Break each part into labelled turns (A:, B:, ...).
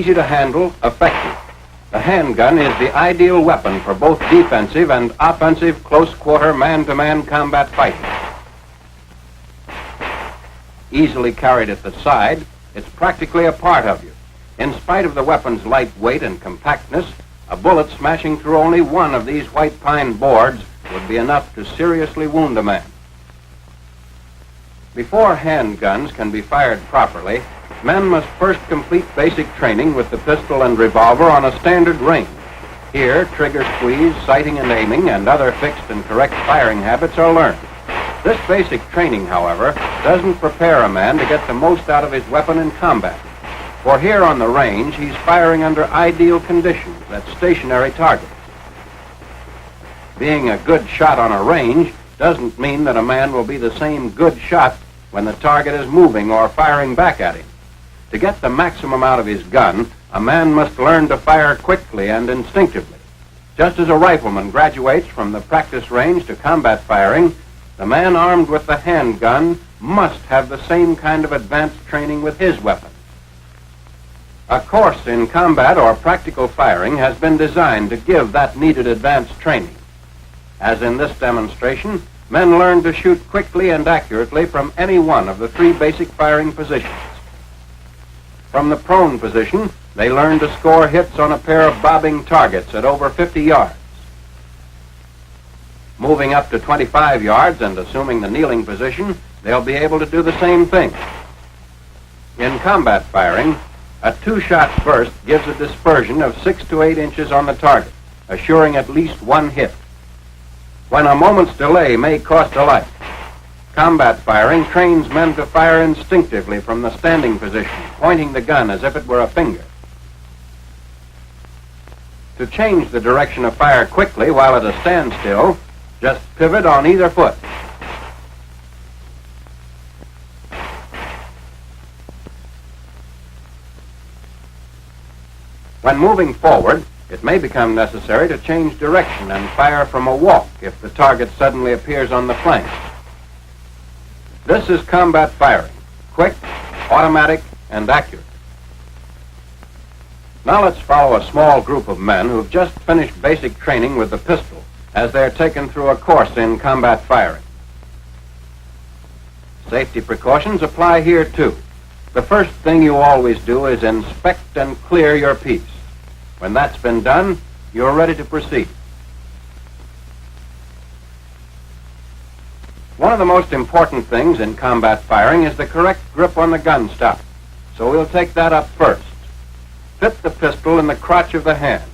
A: easy to handle, effective. The handgun is the ideal weapon for both defensive and offensive close-quarter man-to-man combat fighting. Easily carried at the side, it's practically a part of you. In spite of the weapon's light weight and compactness, a bullet smashing through only one of these white pine boards would be enough to seriously wound a man. Before handguns can be fired properly, men must first complete basic training with the pistol and revolver on a standard range. Here, trigger squeeze, sighting and aiming, and other fixed and correct firing habits are learned. This basic training, however, doesn't prepare a man to get the most out of his weapon in combat. For here on the range, he's firing under ideal conditions at stationary targets. Being a good shot on a range doesn't mean that a man will be the same good shot when the target is moving or firing back at him. To get the maximum out of his gun, a man must learn to fire quickly and instinctively. Just as a rifleman graduates from the practice range to combat firing, the man armed with the handgun must have the same kind of advanced training with his weapon. A course in combat or practical firing has been designed to give that needed advanced training. As in this demonstration, men learn to shoot quickly and accurately from any one of the three basic firing positions. From the prone position, they learn to score hits on a pair of bobbing targets at over 50 yards. Moving up to 25 yards and assuming the kneeling position, they'll be able to do the same thing. In combat firing, a two-shot burst gives a dispersion of 6 to 8 inches on the target, assuring at least one hit. When a moment's delay may cost a life, combat firing trains men to fire instinctively from the standing position, pointing the gun as if it were a finger. To change the direction of fire quickly while at a standstill, just pivot on either foot. When moving forward, it may become necessary to change direction and fire from a walk if the target suddenly appears on the flank. This is combat firing, quick, automatic, and accurate. Now let's follow a small group of men who've just finished basic training with the pistol as they're taken through a course in combat firing. Safety precautions apply here too. The first thing you always do is inspect and clear your piece. When that's been done, you're ready to proceed. One of the most important things in combat firing is the correct grip on the gun stock. So we'll take that up first. Fit the pistol in the crotch of the hand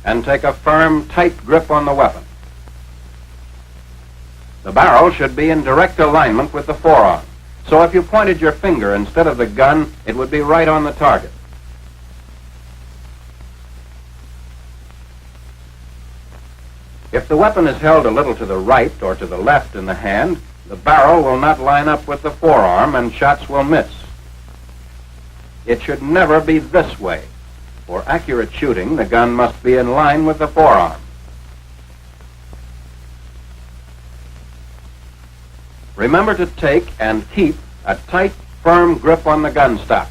A: and take a firm, tight grip on the weapon. The barrel should be in direct alignment with the forearm. So if you pointed your finger instead of the gun, it would be right on the target. If the weapon is held a little to the right or to the left in the hand, the barrel will not line up with the forearm and shots will miss. It should never be this way. For accurate shooting, the gun must be in line with the forearm. Remember to take and keep a tight, firm grip on the gun stock.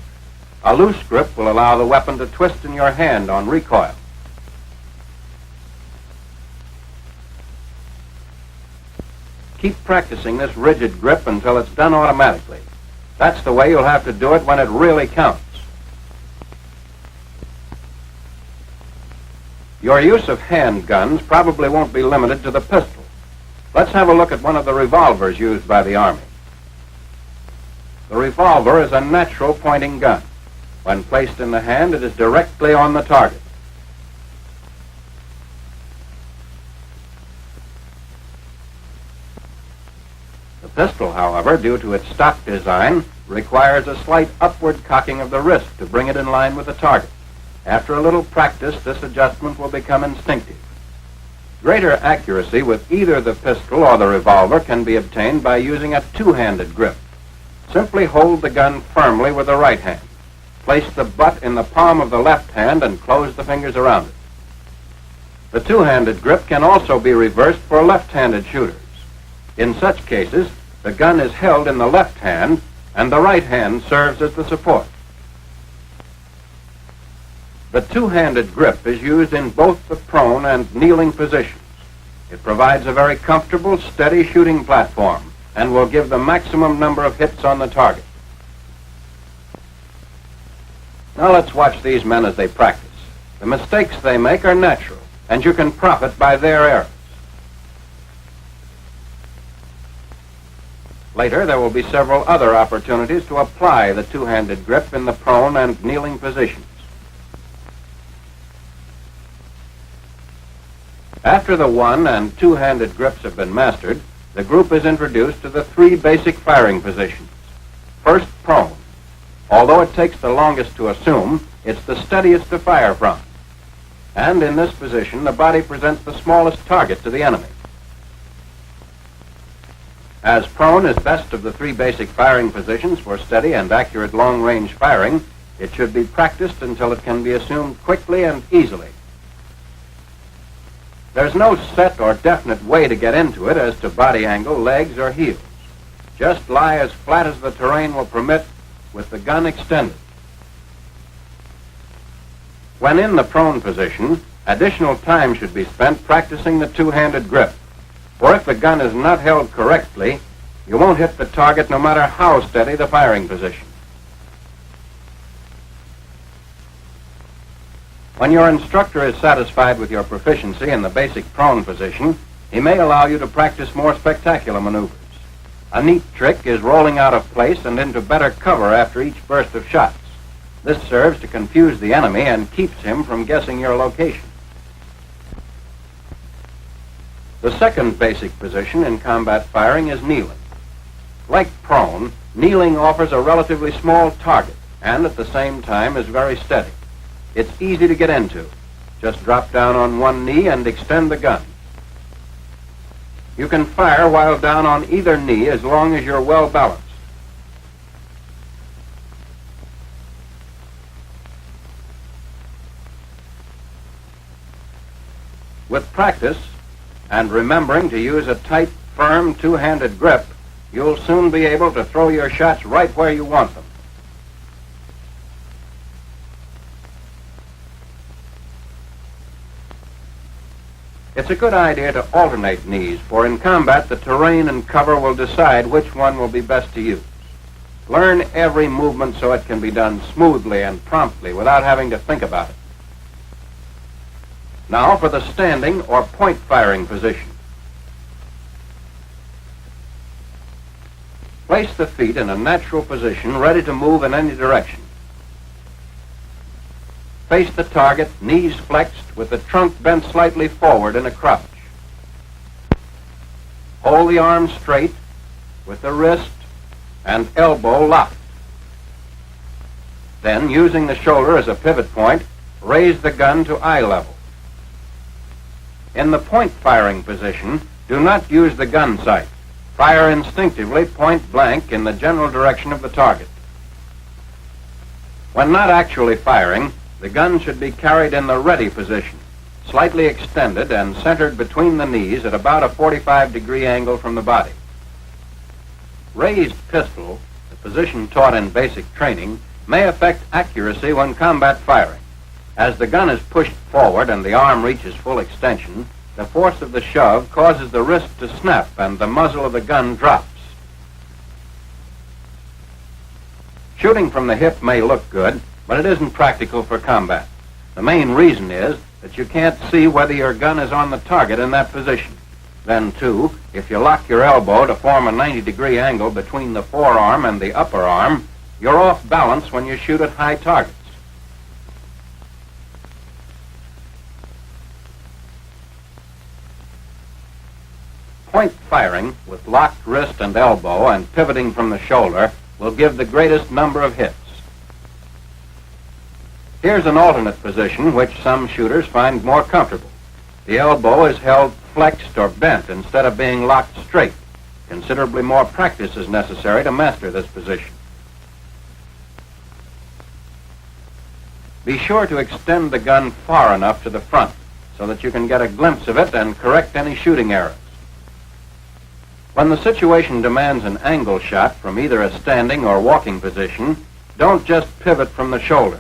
A: A loose grip will allow the weapon to twist in your hand on recoil. Keep practicing this rigid grip until it's done automatically. That's the way you'll have to do it when it really counts. Your use of handguns probably won't be limited to the pistol. Let's have a look at one of the revolvers used by the Army. The revolver is a natural pointing gun. When placed in the hand, it is directly on the target. The pistol, however, due to its stock design, requires a slight upward cocking of the wrist to bring it in line with the target. After a little practice, this adjustment will become instinctive. Greater accuracy with either the pistol or the revolver can be obtained by using a two-handed grip. Simply hold the gun firmly with the right hand. Place the butt in the palm of the left hand and close the fingers around it. The two-handed grip can also be reversed for left-handed shooters. In such cases, the gun is held in the left hand and the right hand serves as the support. The two-handed grip is used in both the prone and kneeling positions. It provides a very comfortable, steady shooting platform and will give the maximum number of hits on the target. Now let's watch these men as they practice. The mistakes they make are natural, and you can profit by their errors. Later, there will be several other opportunities to apply the two-handed grip in the prone and kneeling positions. After the one- and two-handed grips have been mastered, the group is introduced to the three basic firing positions. First, prone. Although it takes the longest to assume, it's the steadiest to fire from. And in this position, the body presents the smallest target to the enemy. As prone is best of the three basic firing positions for steady and accurate long-range firing, it should be practiced until it can be assumed quickly and easily. There's no set or definite way to get into it as to body angle, legs, or heels. Just lie as flat as the terrain will permit with the gun extended. When in the prone position, additional time should be spent practicing the two-handed grip. For if the gun is not held correctly, you won't hit the target no matter how steady the firing position. When your instructor is satisfied with your proficiency in the basic prone position, he may allow you to practice more spectacular maneuvers. A neat trick is rolling out of place and into better cover after each burst of shots. This serves to confuse the enemy and keeps him from guessing your location. The second basic position in combat firing is kneeling. Like prone, kneeling offers a relatively small target and at the same time is very steady. It's easy to get into. Just drop down on one knee and extend the gun. You can fire while down on either knee as long as you're well balanced. With practice, and remembering to use a tight, firm, two-handed grip, you'll soon be able to throw your shots right where you want them. It's a good idea to alternate knees, for in combat the terrain and cover will decide which one will be best to use. Learn every movement so it can be done smoothly and promptly without having to think about it. Now for the standing or point firing position. Place the feet in a natural position, ready to move in any direction. Face the target, knees flexed, with the trunk bent slightly forward in a crouch. Hold the arm straight, with the wrist and elbow locked. Then, using the shoulder as a pivot point, raise the gun to eye level. In the point firing position, do not use the gun sight. Fire instinctively, point blank, in the general direction of the target. When not actually firing, the gun should be carried in the ready position, slightly extended and centered between the knees at about a 45-degree angle from the body. Raised pistol, the position taught in basic training, may affect accuracy when combat firing. As the gun is pushed forward and the arm reaches full extension, the force of the shove causes the wrist to snap and the muzzle of the gun drops. Shooting from the hip may look good, but it isn't practical for combat. The main reason is that you can't see whether your gun is on the target in that position. Then, too, if you lock your elbow to form a 90-degree angle between the forearm and the upper arm, you're off balance when you shoot at high targets. Point firing with locked wrist and elbow and pivoting from the shoulder will give the greatest number of hits. Here's an alternate position which some shooters find more comfortable. The elbow is held flexed or bent instead of being locked straight. Considerably more practice is necessary to master this position. Be sure to extend the gun far enough to the front so that you can get a glimpse of it and correct any shooting errors. When the situation demands an angle shot from either a standing or walking position, don't just pivot from the shoulder.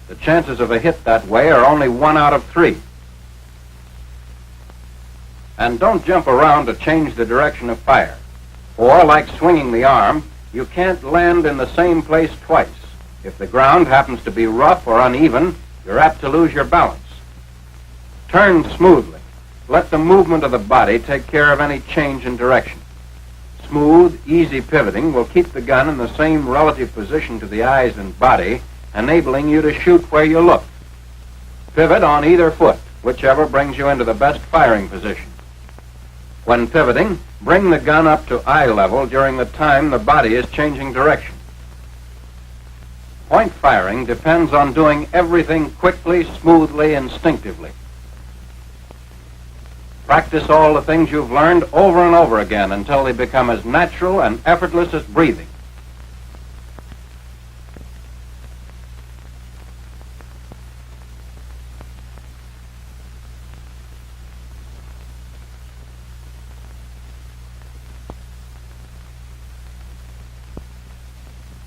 A: The chances of a hit that way are only 1 out of 3. And don't jump around to change the direction of fire. Or, like swinging the arm, you can't land in the same place twice. If the ground happens to be rough or uneven, you're apt to lose your balance. Turn smoothly. Let the movement of the body take care of any change in direction. Smooth, easy pivoting will keep the gun in the same relative position to the eyes and body, enabling you to shoot where you look. Pivot on either foot, whichever brings you into the best firing position. When pivoting, bring the gun up to eye level during the time the body is changing direction. Point firing depends on doing everything quickly, smoothly, instinctively. Practice all the things you've learned over and over again until they become as natural and effortless as breathing.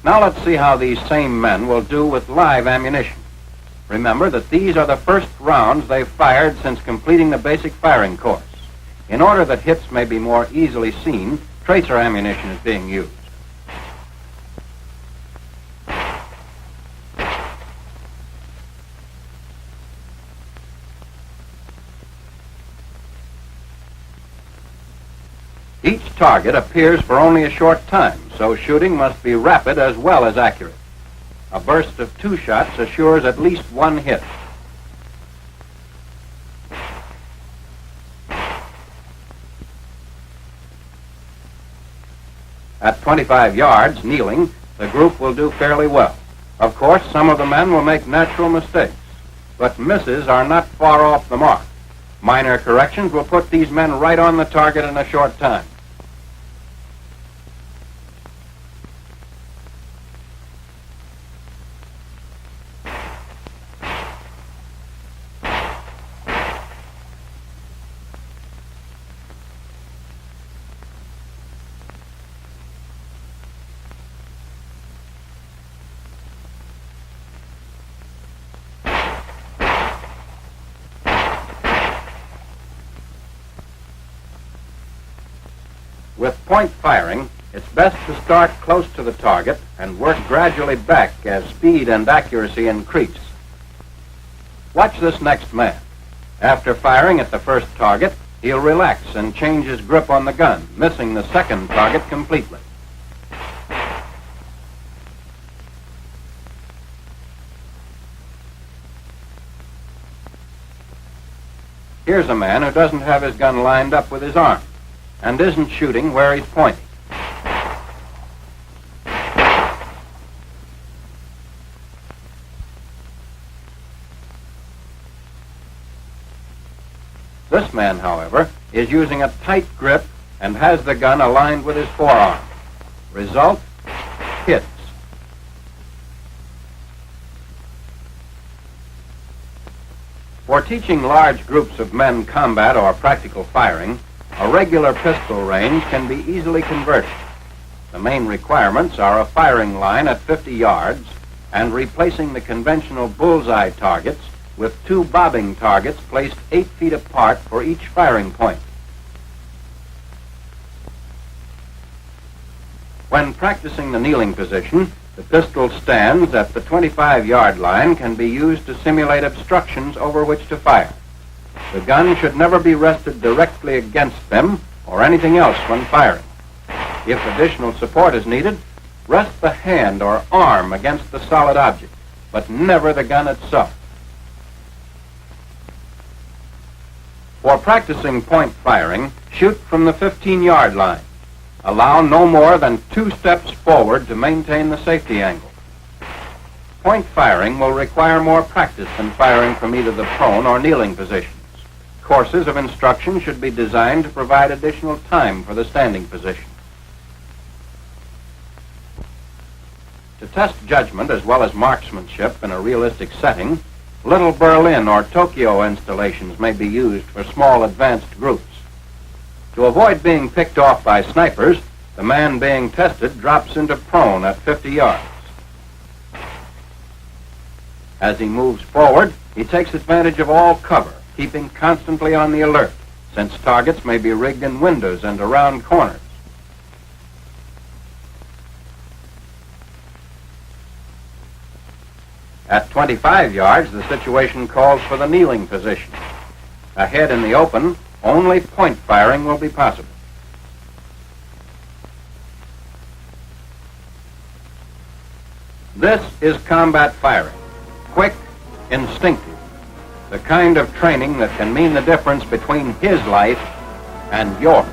A: Now let's see how these same men will do with live ammunition. Remember that these are the first rounds they've fired since completing the basic firing course. In order that hits may be more easily seen, tracer ammunition is being used. Each target appears for only a short time, so shooting must be rapid as well as accurate. A burst of 2 shots assures at least 1 hit. At 25 yards, kneeling, the group will do fairly well. Of course, some of the men will make natural mistakes, but misses are not far off the mark. Minor corrections will put these men right on the target in a short time. With point firing, it's best to start close to the target and work gradually back as speed and accuracy increase. Watch this next man. After firing at the first target, he'll relax and change his grip on the gun, missing the second target completely. Here's a man who doesn't have his gun lined up with his arm and isn't shooting where he's pointing. This man, however, is using a tight grip and has the gun aligned with his forearm. Result, hits. For teaching large groups of men combat or practical firing, a regular pistol range can be easily converted. The main requirements are a firing line at 50 yards and replacing the conventional bullseye targets with 2 bobbing targets placed 8 feet apart for each firing point. When practicing the kneeling position, the pistol stands at the 25-yard line can be used to simulate obstructions over which to fire. The gun should never be rested directly against them or anything else when firing. If additional support is needed, rest the hand or arm against the solid object, but never the gun itself. For practicing point firing, shoot from the 15-yard line. Allow no more than 2 steps forward to maintain the safety angle. Point firing will require more practice than firing from either the prone or kneeling positions. Courses of instruction should be designed to provide additional time for the standing position. To test judgment as well as marksmanship in a realistic setting, Little Berlin or Tokyo installations may be used for small advanced groups. To avoid being picked off by snipers, the man being tested drops into prone at 50 yards. As he moves forward, he takes advantage of all cover, keeping constantly on the alert, since targets may be rigged in windows and around corners. At 25 yards, the situation calls for the kneeling position. Ahead in the open, only point firing will be possible. This is combat firing, quick, instinctive, the kind of training that can mean the difference between his life and yours.